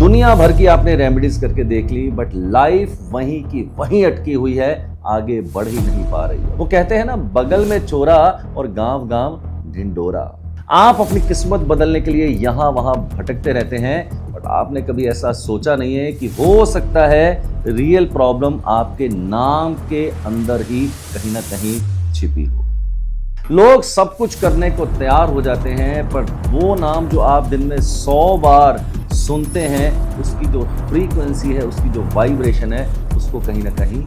दुनिया भर की आपने रेमेडीज करके देख ली, बट लाइफ वहीं की वहीं अटकी हुई है, आगे बढ़ ही नहीं पा रही है। वो कहते हैं ना, बगल में चोरा और गांव गांव ढिंडोरा। आप अपनी किस्मत बदलने के लिए यहां वहां भटकते रहते हैं, बट आपने कभी ऐसा सोचा नहीं है कि हो सकता है रियल प्रॉब्लम आपके नाम के अंदर ही कहीं ना कहीं छिपी हो। लोग सब कुछ करने को तैयार हो जाते हैं, पर वो नाम जो आप दिन में 100 बार सुनते हैं, उसकी जो फ्रीक्वेंसी है, उसकी जो वाइब्रेशन है, उसको कहीं ना कहीं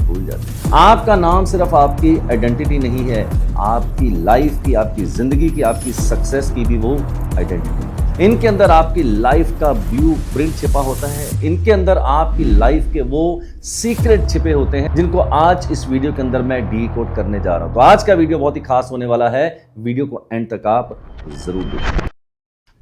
भूल जाते हैं। आपका नाम सिर्फ आपकी आइडेंटिटी नहीं है, आपकी लाइफ की, आपकी जिंदगी की, आपकी सक्सेस की भी वो आइडेंटिटी है। इनके अंदर आपकी लाइफ का ब्लू प्रिंट छिपा होता है, इनके अंदर आपकी लाइफ के वो सीक्रेट छिपे होते हैं, जिनको आज इस वीडियो के अंदर मैं डीकोड करने जा रहा हूं। तो आज का वीडियो बहुत ही खास होने वाला है, वीडियो को एंड तक आप जरूर देखें।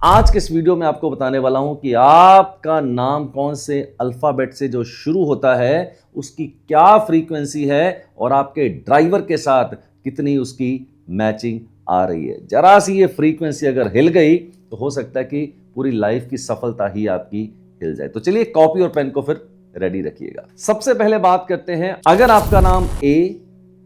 आज के इस वीडियो में आपको बताने वाला हूं कि आपका नाम कौन से अल्फाबेट से जो शुरू होता है, उसकी क्या फ्रीक्वेंसी है और आपके ड्राइवर के साथ कितनी उसकी मैचिंग आ रही है। जरा सी ये फ्रीक्वेंसी अगर हिल गई तो हो सकता है कि पूरी लाइफ की सफलता ही आपकी हिल जाए। तो चलिए कॉपी और पेन को फिर रेडी रखिएगा। सबसे पहले बात करते हैं, अगर आपका नाम ए,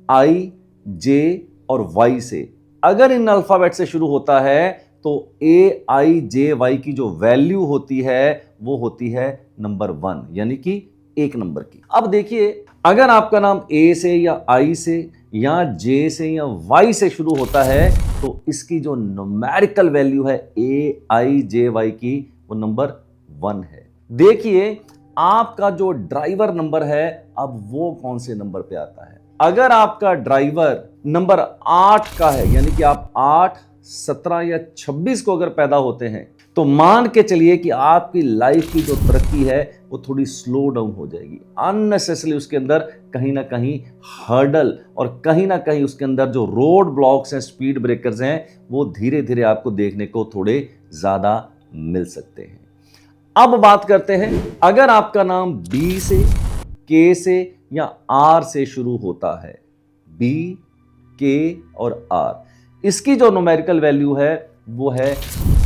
आई, जे और वाई से, अगर इन अल्फाबेट से शुरू होता है, तो ए, आई, जे, वाई की जो वैल्यू होती है वो होती है नंबर 1, यानी कि 1 नंबर की। अब देखिए, अगर आपका नाम ए से या आई से या जे से या वाई से शुरू होता है, तो इसकी जो न्यूमेरिकल वैल्यू है ए, आई, जे, वाई की, वो नंबर 1 है। देखिए, आपका जो ड्राइवर नंबर है, अब वो कौन से नंबर पे आता है। अगर आपका ड्राइवर नंबर 8 का है, यानी कि आप 8, 17 या 26 को अगर पैदा होते हैं, तो मान के चलिए कि आपकी लाइफ की जो तरक्की है वो थोड़ी स्लो डाउन हो जाएगी। अननेसेसरी उसके अंदर कहीं ना कहीं हर्डल और कहीं ना कहीं उसके अंदर जो रोड ब्लॉक्स हैं, स्पीड ब्रेकर्स हैं, वो धीरे धीरे आपको देखने को थोड़े ज्यादा मिल सकते हैं। अब बात करते हैं, अगर आपका नाम बी से, के से या आर से शुरू होता है, बी, के और आर, इसकी जो न्यूमेरिकल वैल्यू है वो है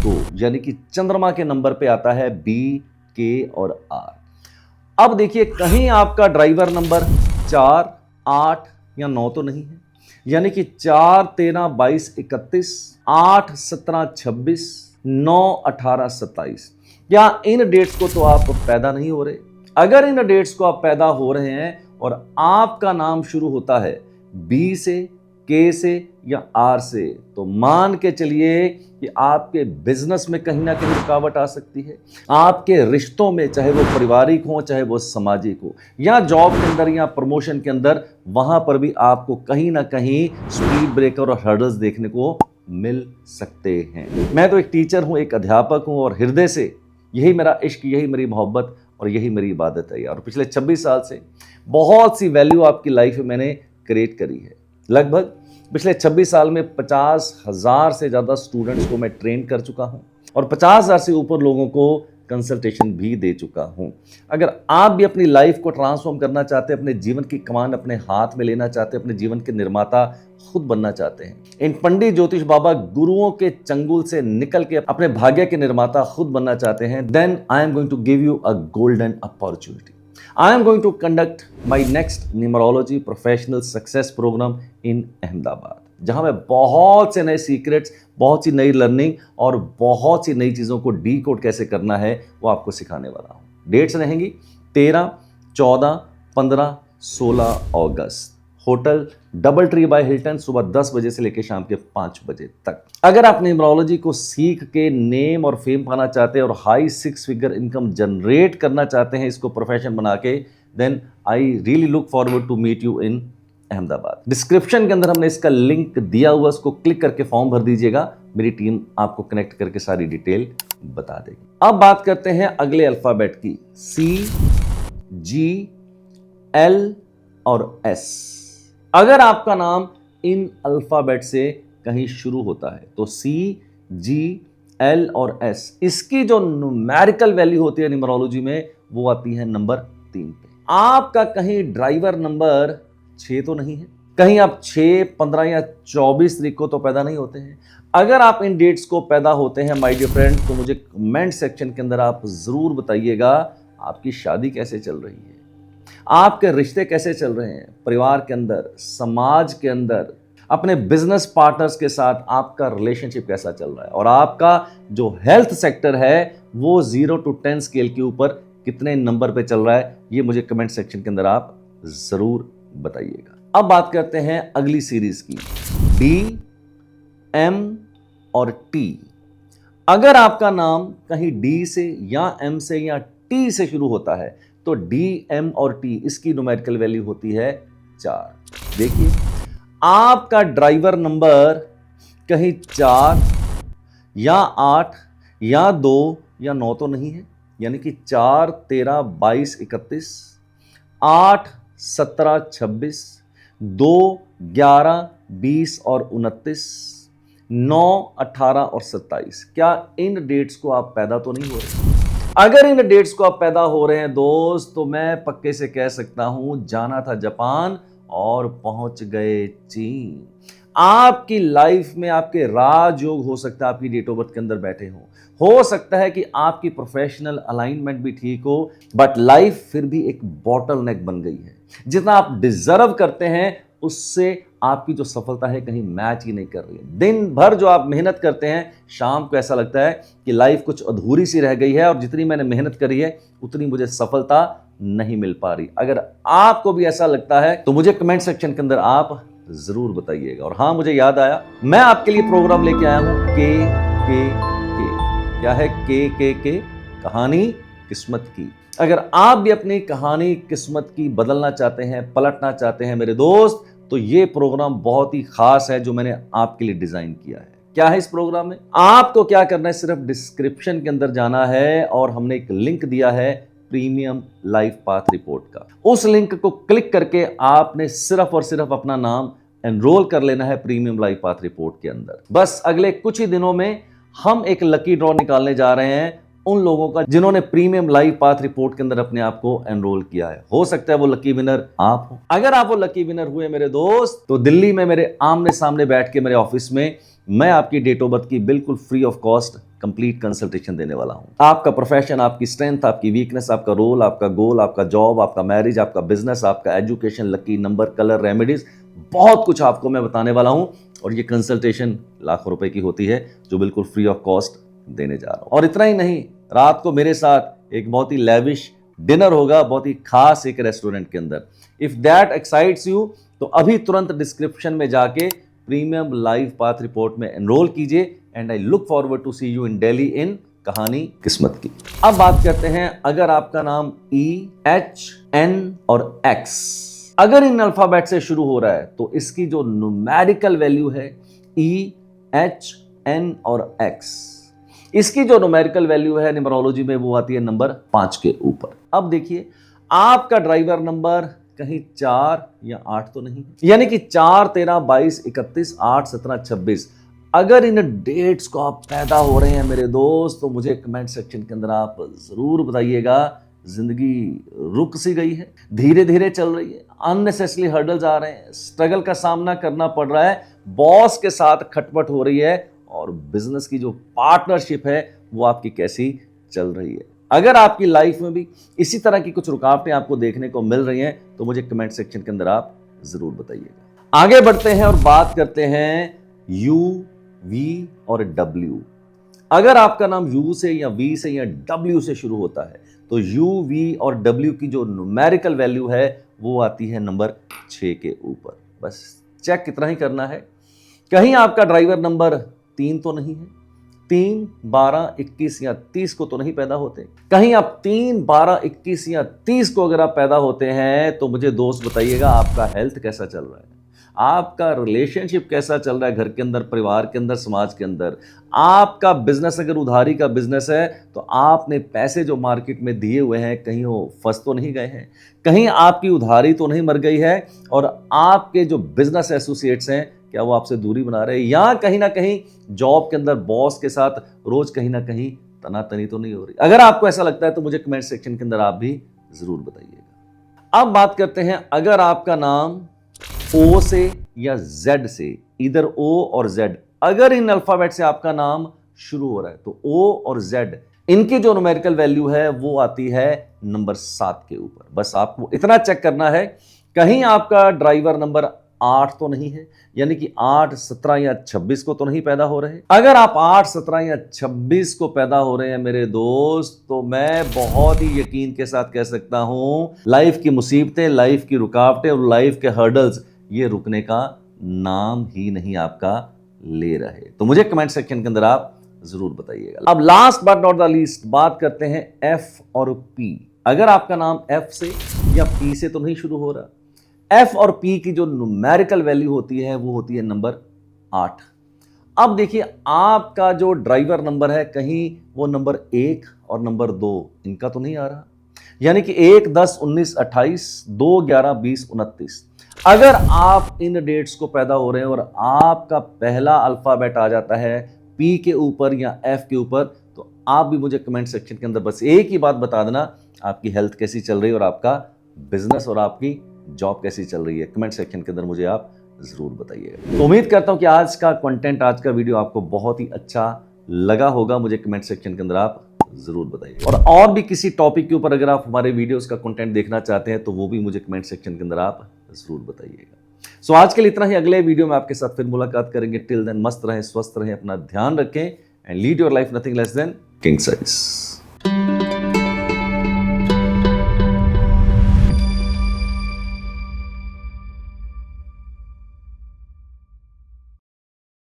2, यानी कि चंद्रमा के नंबर पे आता है बी, के और आर। अब देखिए, कहीं आपका ड्राइवर नंबर 4, 8 या 9 तो नहीं है, यानी कि 4, 13, 22, 31, 8, 17, 26, 9, 18, 27, या इन डेट्स को तो आप पैदा नहीं हो रहे। अगर इन डेट्स को आप पैदा हो रहे हैं और आपका नाम शुरू होता है बी से, के से या आर से, तो मान के चलिए कि आपके बिजनेस में कहीं ना कहीं रुकावट आ सकती है। आपके रिश्तों में, चाहे वो पारिवारिक हो, चाहे वो सामाजिक हो, या जॉब के अंदर या प्रमोशन के अंदर, वहां पर भी आपको कहीं ना कहीं स्पीड ब्रेकर और हर्डल्स देखने को मिल सकते हैं। मैं तो एक टीचर हूं, एक अध्यापक हूं, और हृदय से यही मेरा इश्क, यही मेरी मोहब्बत और यही मेरी इबादत है। और पिछले 26 साल से बहुत सी वैल्यू आपकी लाइफ में मैंने क्रिएट करी है। लगभग पिछले 26 साल में 50,000 से ज़्यादा स्टूडेंट्स को मैं ट्रेन कर चुका हूं और 50,000 से ऊपर लोगों को कंसल्टेशन भी दे चुका हूं। अगर आप भी अपनी लाइफ को ट्रांसफॉर्म करना चाहते हैं, अपने जीवन की कमान अपने हाथ में लेना चाहते हैं, अपने जीवन के निर्माता खुद बनना चाहते हैं, इन पंडित ज्योतिष बाबा गुरुओं के चंगुल से निकल के अपने भाग्य के निर्माता खुद बनना चाहते हैं, then I am going to give you a golden opportunity. I am going to conduct my next numerology professional success program in Ahmedabad, जहां मैं बहुत से नए सीक्रेट्स, बहुत सी नई लर्निंग और बहुत सी नई चीज़ों को डी कोड कैसे करना है वो आपको सिखाने वाला हूं। डेट्स रहेंगी 13, 14, 15, 16 अगस्त। Hotel double tree by Hilton, सुबह 10 बजे से लेकर शाम के 5 बजे तक। अगर आप न्यूमरोलॉजी को सीख के नेम और फेम पाना चाहते हैं और हाई 6 फिगर इनकम जनरेट करना चाहते हैं, इसको प्रोफेशन बना के, then I really look forward to meet you in Ahmedabad. Description के अंदर हमने इसका लिंक दिया हुआ, उसको क्लिक करके फॉर्म भर दीजिएगा, मेरी टीम आपको कनेक्ट करके सारी डिटेल बता देगी। अब बात करते हैं अगले अल्फाबेट की, सी, जी, एल और एस। अगर आपका नाम इन अल्फाबेट से कहीं शुरू होता है, तो सी, जी, एल और एस, इसकी जो न्यूमेरिकल वैल्यू होती है न्यूमरोलॉजी में, वो आती है नंबर 3 पे। आपका कहीं ड्राइवर नंबर 6 तो नहीं है, कहीं आप 6, 15 या 24 तारीख को तो पैदा नहीं होते हैं। अगर आप इन डेट्स को पैदा होते हैं माय डियर फ्रेंड, तो मुझे कमेंट सेक्शन के अंदर आप जरूर बताइएगा आपकी शादी कैसे चल रही है, आपके रिश्ते कैसे चल रहे हैं, परिवार के अंदर, समाज के अंदर, अपने बिजनेस पार्टनर्स के साथ आपका रिलेशनशिप कैसा चल रहा है, और आपका जो हेल्थ सेक्टर है वो 0 to 10 स्केल के ऊपर कितने नंबर पे चल रहा है, ये मुझे कमेंट सेक्शन के अंदर आप जरूर बताइएगा। अब बात करते हैं अगली सीरीज की, डी, एम और टी। अगर आपका नाम कहीं डी से या एम से या टी से शुरू होता है तो डी, एम और टी, इसकी न्यूमेरिकल वैल्यू होती है 4। देखिए, आपका ड्राइवर नंबर कहीं 4 या 8 या 2 या 9 तो नहीं है, यानी कि 4, 13, 22, 31, 8, 17, 26, 2, 11, 20 और 29, 9, 18 और 27। क्या इन डेट्स को आप पैदा तो नहीं हो रहे? अगर इन डेट्स को आप पैदा हो रहे हैं दोस्त, तो मैं पक्के से कह सकता हूं, जाना था जापान और पहुंच गए चीन। आपकी लाइफ में आपके राजयोग हो सकता है आपकी डेट ऑफ बर्थ के अंदर बैठे हो सकता है कि आपकी प्रोफेशनल अलाइनमेंट भी ठीक हो, बट लाइफ फिर भी एक बॉटल नेक बन गई है। जितना आप डिजर्व करते हैं उससे आपकी जो सफलता है कहीं मैच ही नहीं कर रही है। दिन भर जो आप मेहनत करते हैं, शाम को ऐसा लगता है कि लाइफ कुछ अधूरी सी रह गई है और जितनी मैंने मेहनत करी है उतनी मुझे सफलता नहीं मिल पा रही। अगर आपको भी ऐसा लगता है तो मुझे कमेंट सेक्शन के अंदर आप जरूर बताइएगा। और हाँ, मुझे याद आया, मैं आपके लिए प्रोग्राम लेके आया हूं के। क्या है के? कहानी किस्मत की। अगर आप भी अपनी कहानी किस्मत की बदलना चाहते हैं, पलटना चाहते हैं मेरे दोस्त, तो ये प्रोग्राम बहुत ही खास है जो मैंने आपके लिए डिजाइन किया है। क्या है इस प्रोग्राम में? आपको क्या करना है, सिर्फ डिस्क्रिप्शन के अंदर जाना है और हमने एक लिंक दिया है प्रीमियम लाइफ पाथ रिपोर्ट का। उस लिंक को क्लिक करके आपने सिर्फ और सिर्फ अपना नाम एनरोल कर लेना है प्रीमियम लाइफ पाथ रिपोर्ट के अंदर। बस अगले कुछ ही दिनों में हम एक लकी ड्रॉ निकालने जा रहे हैं उन लोगों का जिन्होंने प्रीमियम लाइफ पाथ रिपोर्ट के अंदर अपने आप को एनरोल किया है। हो सकता है वो लकी विनर आप हो। अगर आप वो लकी विनर हुए मेरे दोस्त, तो दिल्ली में मेरे आमने सामने बैठ के मेरे ऑफिस में मैं आपकी डेट ऑफ बर्थ की बिल्कुल free of cost complete consultation देने वाला हूं। आपका प्रोफेशन, आपकी स्ट्रेंथ, आपकी वीकनेस, आपका रोल, आपका गोल, आपका जॉब, आपका मैरिज, आपका बिजनेस, आपका education, lucky number, colour, remedies, बहुत कुछ आपको मैं बताने वाला हूं। और ये कंसल्टेशन लाखों रुपए की होती है जो बिल्कुल फ्री ऑफ कॉस्ट देने जा रहा हूं। और इतना ही नहीं, रात को मेरे साथ एक बहुत ही लेविश डिनर होगा, बहुत ही खास एक रेस्टोरेंट के अंदर। इफ दैट एक्साइट्स यू, तो अभी तुरंत डिस्क्रिप्शन में जाके प्रीमियम लाइफ पाथ रिपोर्ट में एनरोल कीजिए। And I look forward to see you in Delhi in कहानी किस्मत की। अब बात करते हैं, अगर आपका नाम ई, एच, एन और एक्स, अगर इन अल्फाबेट से शुरू हो रहा है तो इसकी जो न्यूमेरिकल वैल्यू है ई, एच, एन और एक्स, इसकी जो न्यूमेरिकल वैल्यू है न्यूमरोलॉजी में वो आती है नंबर 5 के ऊपर। अब देखिए, आपका ड्राइवर नंबर कहीं 4 या 8 तो नहीं, यानी कि 4, 13, 22, 31, 8, 17, 26। अगर इन डेट्स को आप पैदा हो रहे हैं मेरे दोस्त, तो मुझे कमेंट सेक्शन के अंदर आप जरूर बताइएगा। जिंदगी रुक सी गई है, धीरे धीरे चल रही है, अननेसेसरी हर्डल्स आ रहे हैं, स्ट्रगल का सामना करना पड़ रहा है, बॉस के साथ खटपट हो रही है, और बिजनेस की जो पार्टनरशिप है वो आपकी कैसी चल रही है। अगर आपकी लाइफ में भी इसी तरह की कुछ रुकावटें आपको देखने को मिल रही हैं, तो मुझे कमेंट सेक्शन के अंदर आप जरूर बताइएगा। आगे बढ़ते हैं और बात करते हैं यू, वी और डब्ल्यू। अगर आपका नाम यू से या वी से या डब्ल्यू से शुरू होता है, तो यू, वी और डब्ल्यू की जो न्यूमेरिकल वैल्यू है वो आती है नंबर 6 के ऊपर। बस चेक कितना ही करना है, कहीं आपका ड्राइवर नंबर 3 तो नहीं है, 3, 12, 21 या 30 को तो नहीं पैदा होते। कहीं आप 3, 12, 21 या 30 को अगर आप पैदा होते हैं, तो मुझे दोस्त बताइएगा आपका हेल्थ कैसा चल रहा है, आपका रिलेशनशिप कैसा चल रहा है घर के अंदर, परिवार के अंदर, समाज के अंदर। आपका बिजनेस अगर उधारी का बिजनेस है, तो आपने पैसे जो मार्केट में दिए हुए हैं कहीं वो फंस तो नहीं गए हैं, कहीं आपकी उधारी तो नहीं मर गई है, और आपके जो बिजनेस एसोसिएट्स हैं क्या वो आपसे दूरी बना रहे हैं, या कहीं ना कहीं जॉब के अंदर बॉस के साथ रोज कहीं ना कहीं तनातनी तो नहीं हो रही। अगर आपको ऐसा लगता है तो मुझे कमेंट सेक्शन के अंदर आप भी जरूर बताइएगा। अब बात करते हैं, अगर आपका नाम ओ से या जेड से, इधर ओ और जेड, अगर इन अल्फाबेट से आपका नाम शुरू हो रहा है तो ओ और जेड, इनकी जो न्यूमेरिकल वैल्यू है वो आती है नंबर 7 के ऊपर। बस आपको इतना चेक करना है, कहीं आपका ड्राइवर नंबर 8 तो नहीं है, यानी कि 8, 17 या 26 को तो नहीं पैदा हो रहे। अगर आप 8, 17 या 26 को पैदा हो रहे हैं मेरे दोस्त, तो मैं बहुत ही यकीन के साथ कह सकता हूं, लाइफ की मुसीबतें, लाइफ की रुकावटें और लाइफ के हर्डल्स ये रुकने का नाम ही नहीं आपका ले रहे। तो मुझे कमेंट सेक्शन के अंदर आप जरूर बताइएगा। अब last but not the least बात करते हैं एफ और पी। अगर आपका नाम एफ से या पी से तो नहीं शुरू हो रहा, एफ और पी की जो न्यूमेरिकल वैल्यू होती है वो होती है नंबर 8। अब देखिए, आपका जो ड्राइवर नंबर है कहीं वो नंबर 1 और नंबर 2 इनका तो नहीं आ रहा, यानी कि 1, 10, 19, 28, 2, 11, 20, 29। अगर आप इन डेट्स को पैदा हो रहे हैं और आपका पहला अल्फाबेट आ जाता है पी के ऊपर या एफ के ऊपर, तो आप भी मुझे कमेंट सेक्शन के अंदर बस एक ही बात बता देना, आपकी हेल्थ कैसी चल रही है और आपका बिजनेस और आपकी जॉब कैसी चल रही है। कमेंट सेक्शन के अंदर मुझे आप जरूर बताइएगा। तो उम्मीद करता हूं कि आज का कंटेंट, आज का वीडियो आपको बहुत ही अच्छा लगा होगा। मुझे कमेंट सेक्शन के अंदर आप जरूर बताइए, और भी किसी टॉपिक के ऊपर अगर आप हमारे वीडियोस का कंटेंट देखना चाहते हैं तो वो भी मुझे कमेंट सेक्शन के अंदर आप जरूर बताइएगा। सो आज के लिए इतना ही, अगले वीडियो में आपके साथ फिर मुलाकात करेंगे। टिल देन मस्त रहें, स्वस्थ रहें, अपना ध्यान रखें and lead your life nothing less than king size.